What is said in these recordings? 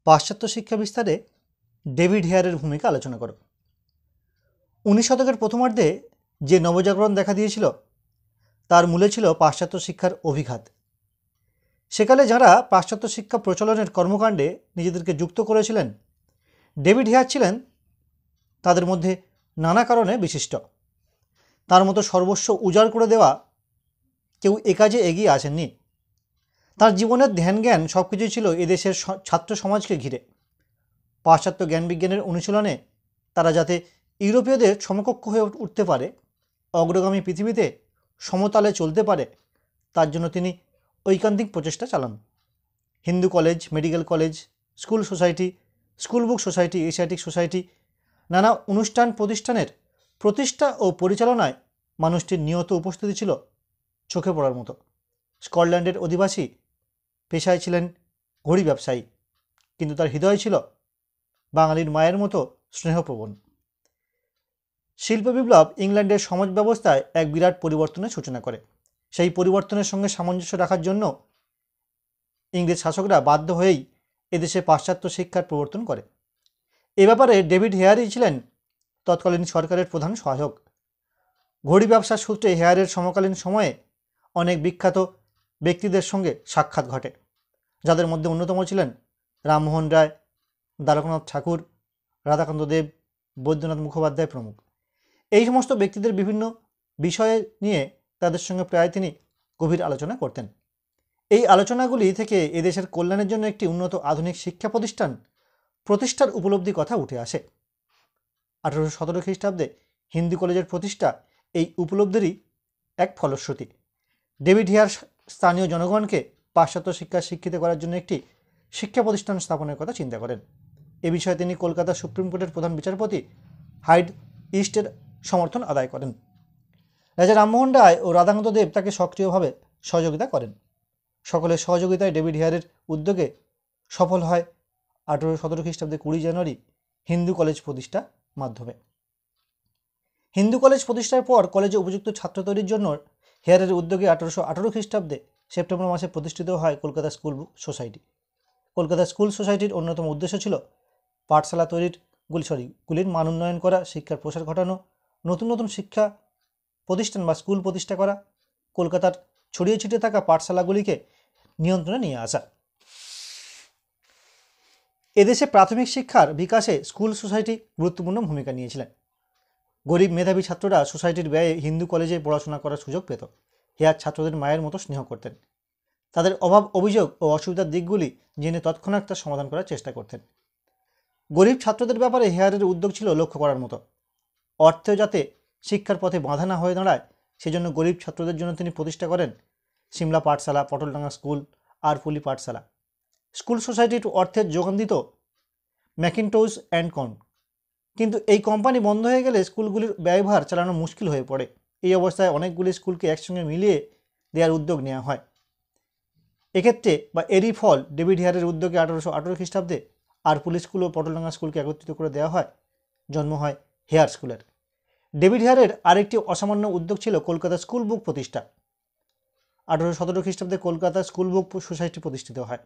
পাশ্চাত্য শিক্ষা বিস্তারে ডেভিড হেয়ারের ভূমিকা আলোচনা করো। 19 শতকের প্রথমার্ধে যে নবজাগরণ দেখা দিয়েছিল তার মূলে ছিল পাশ্চাত্য শিক্ষার অভিঘাত। সেকালে যারা পাশ্চাত্য শিক্ষা প্রচলনের কর্মকাণ্ডে নিজেদেরকে যুক্ত করেছিলেন, ডেভিড হেয়ার ছিলেন তাদের মধ্যে নানা কারণে বিশিষ্ট। তার মতো সর্বস্ব উজাড় করে দেওয়া কেউ এ কাজে এগিয়ে আসেননি। তার জীবনের ধ্যান জ্ঞান সব কিছুই ছিল এদেশের ছাত্র সমাজকে ঘিরে। পাশ্চাত্য জ্ঞান বিজ্ঞানের অনুশীলনে তারা যাতে ইউরোপীয়দের সমকক্ষ হয়ে উঠতে পারে, অগ্রগামী পৃথিবীতে সমতালে চলতে পারে, তার জন্য তিনি ঐকান্তিক প্রচেষ্টা চালান। Hindu college, medical college, school society, school book society, Asiatic society, নানা অনুষ্ঠান প্রতিষ্ঠানের প্রতিষ্ঠা ও পরিচালনায় মানুষটির নিয়ত উপস্থিতি ছিল চোখে পড়ার মতো। স্কটল্যান্ডের অধিবাসী, পেশায় ছিলেন ঘড়ি ব্যবসায়ী, কিন্তু তার হৃদয় ছিল বাঙালির মায়ের মতো স্নেহপ্রবণ। শিল্প বিপ্লব ইংল্যান্ডের সমাজ ব্যবস্থায় এক বিরাট পরিবর্তনের সূচনা করে। সেই পরিবর্তনের সঙ্গে সামঞ্জস্য রাখার জন্য ইংরেজ শাসকরা বাধ্য হয়েই এদেশে পাশ্চাত্য শিক্ষার প্রবর্তন করে। এ ব্যাপারে ডেভিড হেয়ারই ছিলেন তৎকালীন সরকারের প্রধান সহায়ক। ঘড়ি ব্যবসার সূত্রে হেয়ারের সমকালীন সময়ে অনেক বিখ্যাত ব্যক্তিদের সঙ্গে সাক্ষাৎ ঘটে, যাদের মধ্যে অন্যতম ছিলেন রামমোহন রায়, দ্বারকানাথ ঠাকুর, রাধাকান্ত দেব, বৈদ্যনাথ মুখোপাধ্যায় প্রমুখ। এই সমস্ত ব্যক্তিদের বিভিন্ন বিষয়ে নিয়ে তাদের সঙ্গে প্রায় তিনি গভীর আলোচনা করতেন। এই আলোচনাগুলি থেকে এদেশের কল্যাণের জন্য একটি উন্নত আধুনিক শিক্ষা প্রতিষ্ঠার উপলব্ধি কথা উঠে আসে। 1817 খ্রিস্টাব্দে হিন্দু কলেজের প্রতিষ্ঠা এই উপলব্ধিরই এক ফলশ্রুতি। ডেভিড হেয়ার স্থানীয় জনগণকে পাশ্চাত্য শিক্ষায় শিক্ষিত করার জন্য একটি শিক্ষা প্রতিষ্ঠান স্থাপনের কথা চিন্তা করেন। এ বিষয়ে তিনি কলকাতা সুপ্রিম কোর্টের প্রধান বিচারপতি হাইড ইস্টের সমর্থন আদায় করেন। রাজা রামমোহন রায় ও রাধাকান্ত দেব তাকে সক্রিয়ভাবে সহযোগিতা করেন। সকলের সহযোগিতায় ডেভিড হেয়ারের উদ্যোগে সফল হয় 1817 খ্রিস্টাব্দে 20 জানুয়ারি হিন্দু কলেজ প্রতিষ্ঠার মাধ্যমে। হিন্দু কলেজ প্রতিষ্ঠার পর কলেজে উপযুক্ত ছাত্র তৈরির জন্য হেয়ারের উদ্যোগে 1818 খ্রিস্টাব্দে সেপ্টেম্বর মাসে প্রতিষ্ঠিত হয় Kolkata school book society. Kolkata school সোসাইটির অন্যতম উদ্দেশ্য ছিল পাঠশালা গুলির মান উন্নয়ন করা, শিক্ষার প্রসার ঘটানো, নতুন নতুন শিক্ষা প্রতিষ্ঠান বা স্কুল প্রতিষ্ঠা করা, কলকাতার ছড়িয়ে ছিটিয়ে থাকা পাঠশালাগুলিকে নিয়ন্ত্রণে নিয়ে আসা। এদেশে প্রাথমিক শিক্ষার বিকাশে স্কুল সোসাইটি গুরুত্বপূর্ণ ভূমিকা নিয়েছিলেন। গরিব মেধাবী ছাত্ররা সোসাইটির ব্যয়ে হিন্দু কলেজে পড়াশোনা করার সুযোগ পেত। হেয়ার ছাত্রদের মায়ের মতো স্নেহ করতেন। তাদের অভাব, অভিযোগ ও অসুবিধার দিকগুলি জেনে তৎক্ষণাৎ তার সমাধান করার চেষ্টা করতেন। গরিব ছাত্রদের ব্যাপারে হেয়ারের উদ্যোগ ছিল লক্ষ্য করার মতো। অর্থে যাতে শিক্ষার পথে বাধা না হয়ে দাঁড়ায়, সেজন্য গরিব ছাত্রদের জন্য তিনি প্রতিষ্ঠা করেন সিমলা পাঠশালা, পটলডাঙ্গা স্কুল, আরপুলি পাঠশালা। স্কুল সোসাইটির অর্থের যোগান দিত ম্যাকিনটোশ অ্যান্ড কন। কিন্তু এই কোম্পানি বন্ধ হয়ে গেলে স্কুলগুলির ব্যয়ভার চালানো মুশকিল হয়ে পড়ে। এই অবস্থায় অনেকগুলি স্কুলকে একসঙ্গে মিলিয়ে দেওয়ার উদ্যোগ নেওয়া হয়। এক্ষেত্রে বা এরই ফল ডেভিড হেয়ারের উদ্যোগে 1818 খ্রিস্টাব্দে আরপুলি স্কুল ও পটলডাঙ্গা স্কুলকে একত্রিত করে দেওয়া হয়। জন্ম হয় হেয়ার স্কুলের। ডেভিড হেয়ারের আরেকটি অসামান্য উদ্যোগ ছিল কলকাতা স্কুল বুক প্রতিষ্ঠা। 1817 খ্রিস্টাব্দে কলকাতা স্কুল বুক সোসাইটি প্রতিষ্ঠিত হয়।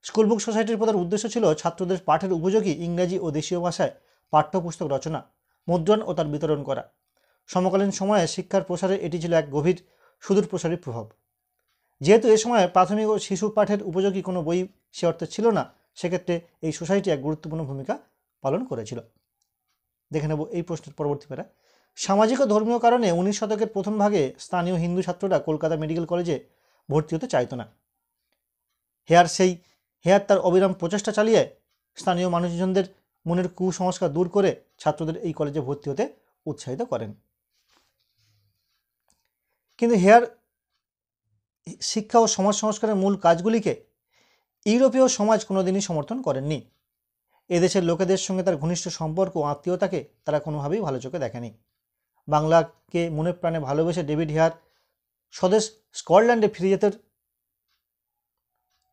স্কুল বুক সোসাইটির প্রধান উদ্দেশ্য ছিল ছাত্রদের পাঠের উপযোগী ইংরাজি ও দেশীয় ভাষায় পাঠ্যপুস্তক রচনা, মুদ্রণ ও তার বিতরণ করা। সমকালীন সময়ে শিক্ষার প্রসারে এটি ছিল এক গভীর সুদূর প্রসারী প্রভাব। যেহেতু এ সময় প্রাথমিক ও শিশু পাঠের উপযোগী কোনো বই সে অর্থে ছিল না, সেক্ষেত্রে এই সোসাইটি এক গুরুত্বপূর্ণ ভূমিকা পালন করেছিল। দেখে নেব এই প্রশ্নের পরবর্তী প্যারা। সামাজিক ও ধর্মীয় কারণে 19 শতকের প্রথম ভাগে স্থানীয় হিন্দু ছাত্ররা কলকাতা মেডিকেল কলেজে ভর্তি হতে চাইত না। হেয়ার তার অবিরাম প্রচেষ্টা চালিয়ে স্থানীয় মানুষজনদের মনের কুসংস্কার দূর করে ছাত্রদের এই কলেজে ভর্তি হতে উৎসাহিত করেন। কিন্তু হেয়ার শিক্ষা ও সমাজ সংস্কারের মূল কাজগুলিকে ইউরোপীয় সমাজ কোনোদিনই সমর্থন করেননি। এদেশের লোকেদের সঙ্গে তার ঘনিষ্ঠ সম্পর্ক ও আত্মীয়তাকে তারা কোনোভাবেই ভালো চোখে দেখেনি। বাংলাকে মনে প্রাণে ভালোবেসে ডেভিড হেয়ার স্বদেশ স্কটল্যান্ডে ফিরে যেতে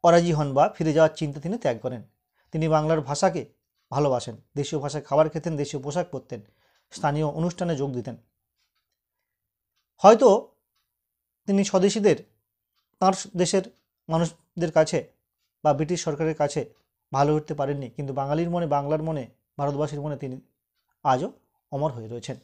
অরাজি হন বা ফিরে যাওয়ার চিন্তা তিনি ত্যাগ করেন। তিনি বাংলার ভাষাকে ভালোবাসেন, দেশীয় ভাষায় খাবার খেতেন, দেশীয় পোশাক পরতেন, স্থানীয় অনুষ্ঠানে যোগ দিতেন। হয়তো তিনি স্বদেশীদের তাঁর দেশের মানুষদের কাছে বা ব্রিটিশ সরকারের কাছে ভালো করতে পারেননি, কিন্তু বাঙালির মনে, বাংলার মনে, ভারতবাসীর মনে তিনি আজও অমর হয়ে রয়েছেন।